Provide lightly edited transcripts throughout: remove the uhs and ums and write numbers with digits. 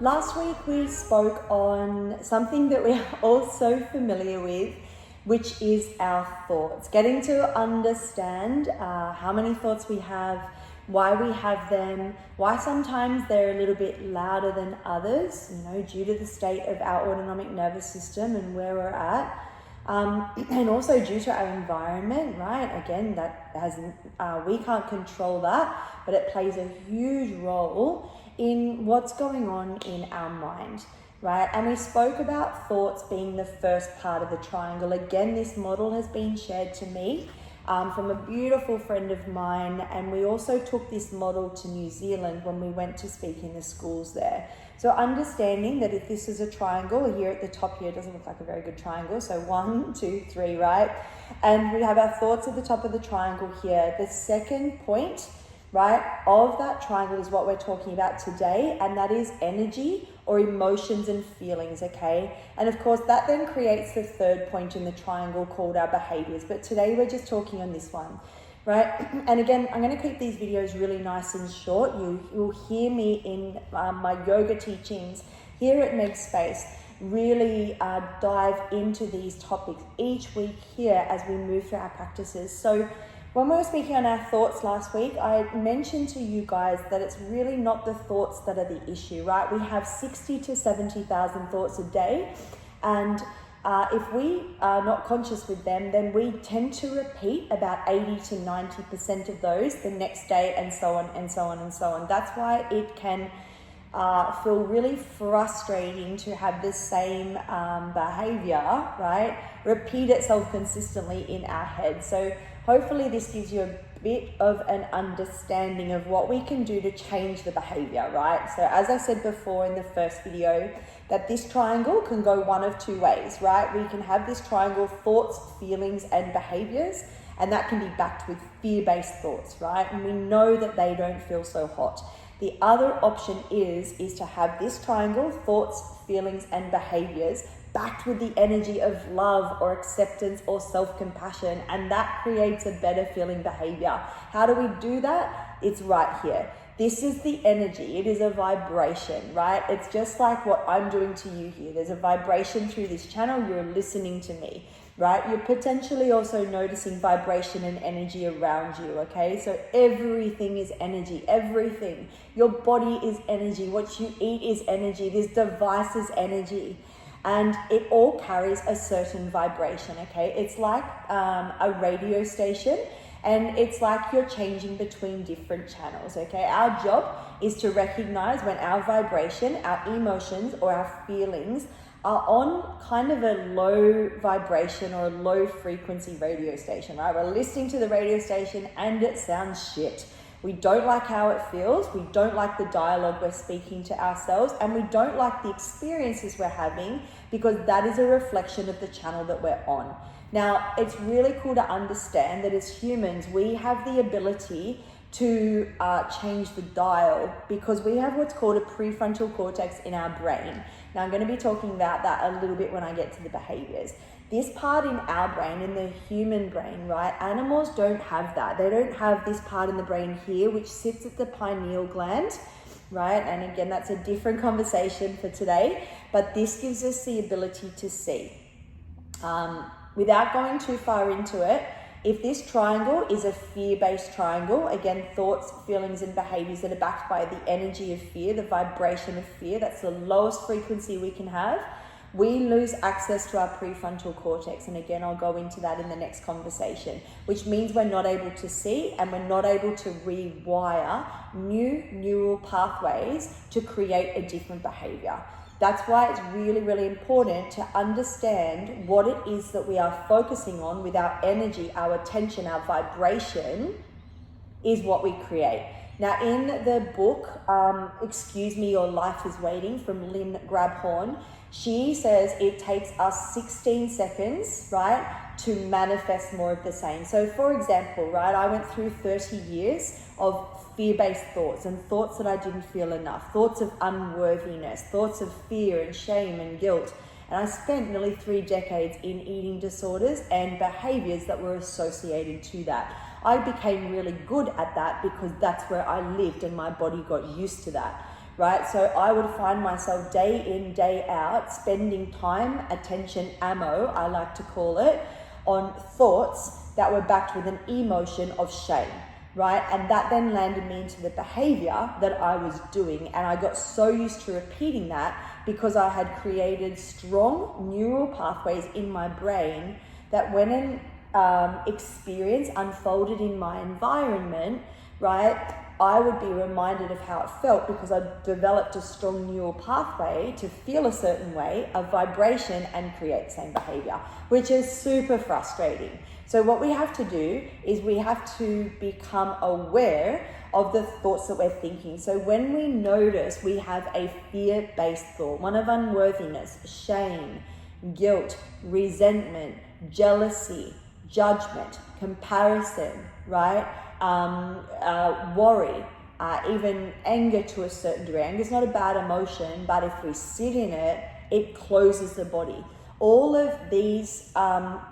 Last week we spoke on something that we are all so familiar with, which is our thoughts. Getting to understand how many thoughts we have, why we have them, why sometimes they're a little bit louder than others, due to the state of our autonomic nervous system and where we're at. And also due to our environment, right? Again, we can't control that, but it plays a huge role in what's going on in our mind, right? And we spoke about thoughts being the first part of the triangle. Again, this model has been shared to me from a beautiful friend of mine, and we also took this model to New Zealand when we went to speak in the schools there. So understanding that if this is a triangle, here at the top here, it doesn't look like a very good triangle. So 1, 2, 3, right? And we have our thoughts at the top of the triangle here. The second point, right, of that triangle is what we're talking about today, and that is energy or emotions and feelings, okay? And of course, that then creates the third point in the triangle called our behaviors. But today we're just talking on this one. Right, and again, I'm going to keep these videos really nice and short. You'll hear me in my yoga teachings here at Meg Space really dive into these topics each week here as we move through our practices. So when we were speaking on our thoughts last week, I mentioned to you guys that it's really not the thoughts that are the issue, right? We have 60 to 70,000 thoughts a day, and if we are not conscious with them, then we tend to repeat about 80 to 90% of those the next day, and so on and so on and so on. That's why it can feel really frustrating to have the same behavior, right, repeat itself consistently in our head. So hopefully this gives you a bit of an understanding of what we can do to change the behavior, right? So as I said before in the first video, that this triangle can go one of two ways, right? We can have this triangle, thoughts, feelings, and behaviors, and that can be backed with fear-based thoughts, right? And we know that they don't feel so hot. The other option is to have this triangle, thoughts, feelings, and behaviors, backed with the energy of love or acceptance or self-compassion, and that creates a better feeling behavior. How do we do that? It's right here. This is the energy. It is a vibration, right? It's just like what I'm doing to you here. There's a vibration through this channel. You're listening to me, right? You're potentially also noticing vibration and energy around you, okay? So everything is energy, everything. Your body is energy. What you eat is energy. This device is energy. And it all carries a certain vibration, okay? It's like a radio station, and it's like you're changing between different channels, okay? Our job is to recognize when our vibration, our emotions, or our feelings are on kind of a low vibration or a low frequency radio station, right? We're listening to the radio station and it sounds shit. We don't like how it feels, we don't like the dialogue we're speaking to ourselves, and we don't like the experiences we're having, because that is a reflection of the channel that we're on. Now, it's really cool to understand that as humans, we have the ability to change the dial, because we have what's called a prefrontal cortex in our brain. Now, I'm going to be talking about that a little bit when I get to the behaviors. This part in our brain, in the human brain, right? Animals don't have that. They don't have this part in the brain here, which sits at the pineal gland, right? And again, that's a different conversation for today, but this gives us the ability to see. Without going too far into it, if this triangle is a fear-based triangle, again, thoughts, feelings, and behaviors that are backed by the energy of fear, the vibration of fear, that's the lowest frequency we can have, we lose access to our prefrontal cortex. And again, I'll go into that in the next conversation, which means we're not able to see and we're not able to rewire new neural pathways to create a different behavior. That's why it's really, really important to understand what it is that we are focusing on with our energy, our attention, our vibration is what we create. Now, in the book, Excuse Me, Your Life is Waiting, from Lynn Grabhorn, she says it takes us 16 seconds, right, to manifest more of the same. So for example, right, I went through 30 years of fear-based thoughts and thoughts that I didn't feel enough, thoughts of unworthiness, thoughts of fear and shame and guilt. And I spent nearly 3 decades in eating disorders and behaviors that were associated to that. I became really good at that because that's where I lived and my body got used to that. right? So I would find myself day in, day out, spending time, attention, ammo, I like to call it, on thoughts that were backed with an emotion of shame, right? And that then landed me into the behavior that I was doing. And I got so used to repeating that because I had created strong neural pathways in my brain that when an experience unfolded in my environment, right, I would be reminded of how it felt because I developed a strong neural pathway to feel a certain way, a vibration, and create the same behavior, which is super frustrating. So what we have to do is we have to become aware of the thoughts that we're thinking. So when we notice we have a fear-based thought, one of unworthiness, shame, guilt, resentment, jealousy, judgment, comparison, right? Worry, even anger to a certain degree. Anger is not a bad emotion, but if we sit in it, it closes the body. All of these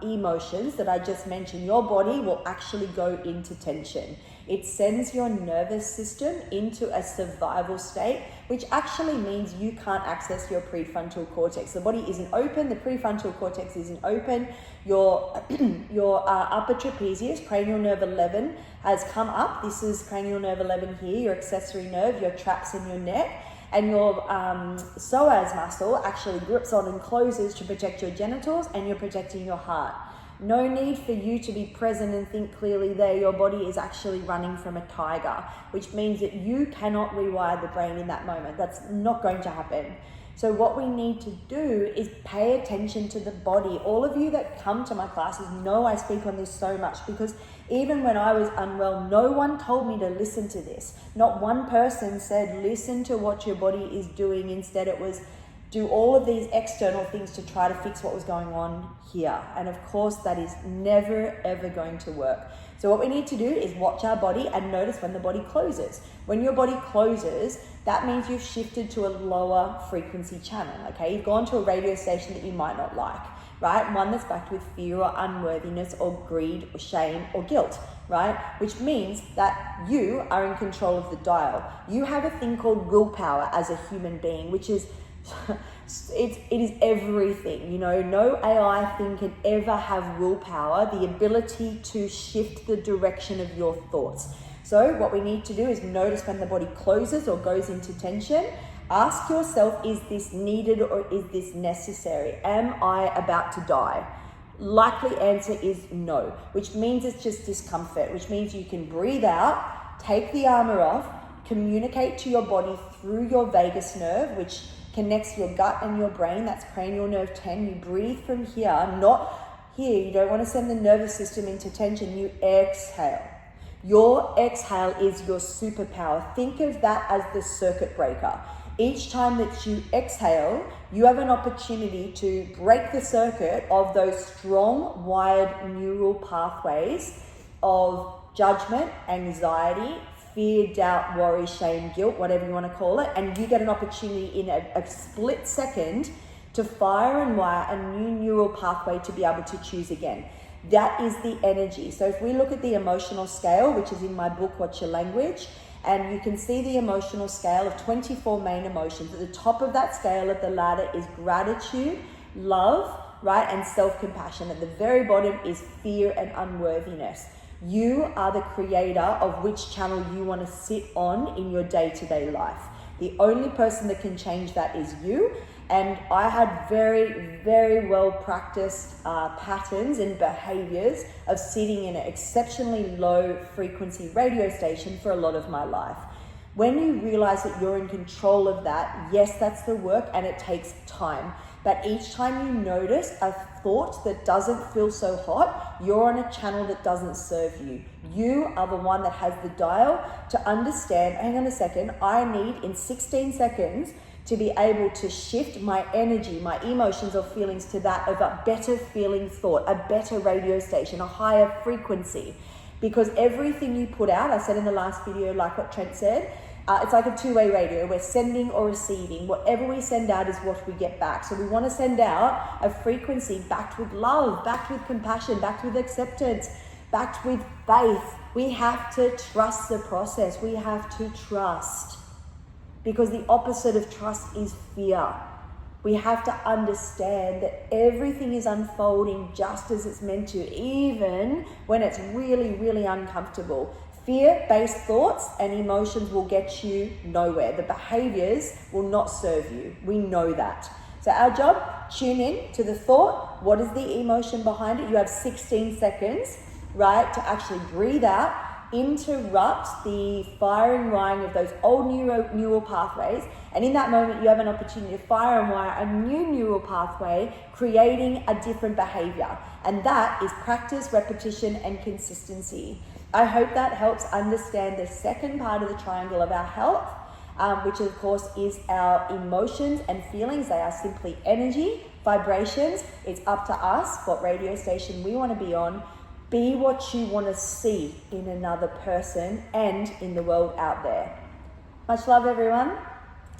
emotions that I just mentioned, your body will actually go into tension. It sends your nervous system into a survival state, which actually means you can't access your prefrontal cortex. The body isn't open, the prefrontal cortex isn't open, your upper trapezius, cranial nerve 11, has come up. This is cranial nerve 11 here, your accessory nerve, your traps in your neck, and your psoas muscle actually grips on and closes to protect your genitals, and you're protecting your heart. No need for you to be present and think clearly there. Your body is actually running from a tiger, which means that you cannot rewire the brain in that moment. That's not going to happen. So what we need to do is pay attention to the body. All of you that come to my classes know I speak on this so much because even when I was unwell, no one told me to listen to this. Not one person said, listen to what your body is doing. Instead, it was do all of these external things to try to fix what was going on here. And of course, that is never, ever going to work. So what we need to do is watch our body and notice when the body closes. When your body closes, that means you've shifted to a lower frequency channel, okay? You've gone to a radio station that you might not like, right? One that's backed with fear or unworthiness or greed or shame or guilt, right? Which means that you are in control of the dial. You have a thing called willpower as a human being, which is it is everything. You know, no AI thing can ever have willpower, the ability to shift the direction of your thoughts. So what we need to do is notice when the body closes or goes into tension. Ask yourself, is this needed or is this necessary? Am I about to die? Likely answer is no, which means it's just discomfort, which means you can breathe out, take the armor off, communicate to your body through your vagus nerve, which connects your gut and your brain. That's cranial nerve 10. You breathe from here, not here. You don't want to send the nervous system into tension. You exhale. Your exhale is your superpower. Think of that as the circuit breaker. Each time that you exhale, you have an opportunity to break the circuit of those strong, wired neural pathways of judgment, anxiety, fear, doubt, worry, shame, guilt, whatever you want to call it, and you get an opportunity in a split second to fire and wire a new neural pathway to be able to choose again. That is the energy. So if we look at the emotional scale, which is in my book, What's Your Language, and you can see the emotional scale of 24 main emotions. At the top of that scale of the ladder is gratitude, love, right, and self-compassion. At the very bottom is fear and unworthiness. You are the creator of which channel you want to sit on in your day-to-day life. The only person that can change that is you. And I had very, very well practiced patterns and behaviors of sitting in an exceptionally low frequency radio station for a lot of my life. When you realize that you're in control of that, yes, that's the work and it takes time. But each time you notice a thought that doesn't feel so hot, you're on a channel that doesn't serve you. You are the one that has the dial to understand, hang on a second, I need in 16 seconds to be able to shift my energy, my emotions or feelings to that of a better feeling thought, a better radio station, a higher frequency. Because everything you put out, I said in the last video, like what Trent said, it's like a two-way radio. We're sending or receiving. Whatever we send out is what we get back. So we want to send out a frequency backed with love, backed with compassion, backed with acceptance, backed with faith. We have to trust the process. We have to trust. because the opposite of trust is fear. We have to understand that everything is unfolding just as it's meant to, even when it's really, really uncomfortable. Fear-based thoughts and emotions will get you nowhere. The behaviors will not serve you. We know that. So our job, tune in to the thought. What is the emotion behind it? You have 16 seconds, right, to actually breathe out, interrupt the firing, wiring of those old neural pathways. And in that moment, you have an opportunity to fire and wire a new neural pathway, creating a different behavior. And that is practice, repetition, and consistency. I hope that helps understand the second part of the triangle of our health, which of course is our emotions and feelings. They are simply energy, vibrations. It's up to us what radio station we want to be on. Be what you want to see in another person and in the world out there. Much love, everyone.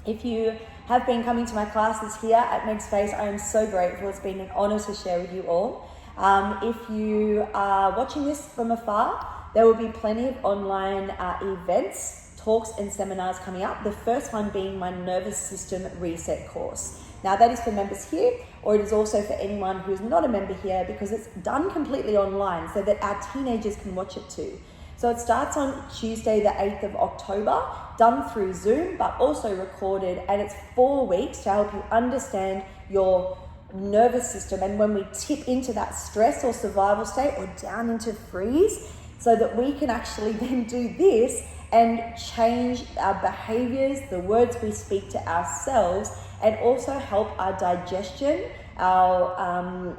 If you have been coming to my classes here at MedSpace, I am so grateful. It's been an honor to share with you all. If you are watching this from afar, there will be plenty of online events, talks and seminars coming up. The first one being my nervous system reset course. Now that is for members here, or it is also for anyone who's not a member here, because it's done completely online so that our teenagers can watch it too. So it starts on Tuesday, the 8th of October, done through Zoom, but also recorded, and it's 4 weeks to help you understand your nervous system. And when we tip into that stress or survival state or down into freeze, so that we can actually then do this and change our behaviors, the words we speak to ourselves, and also help our digestion, our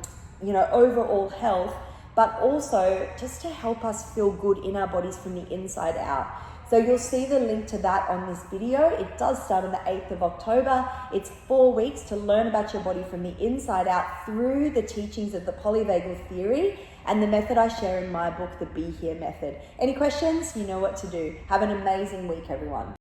overall health, but also just to help us feel good in our bodies from the inside out. So you'll see the link to that on this video. It does start on the 8th of October. It's 4 weeks to learn about your body from the inside out through the teachings of the polyvagal theory and the method I share in my book, The Be Here Method. Any questions? You know what to do. Have an amazing week, everyone.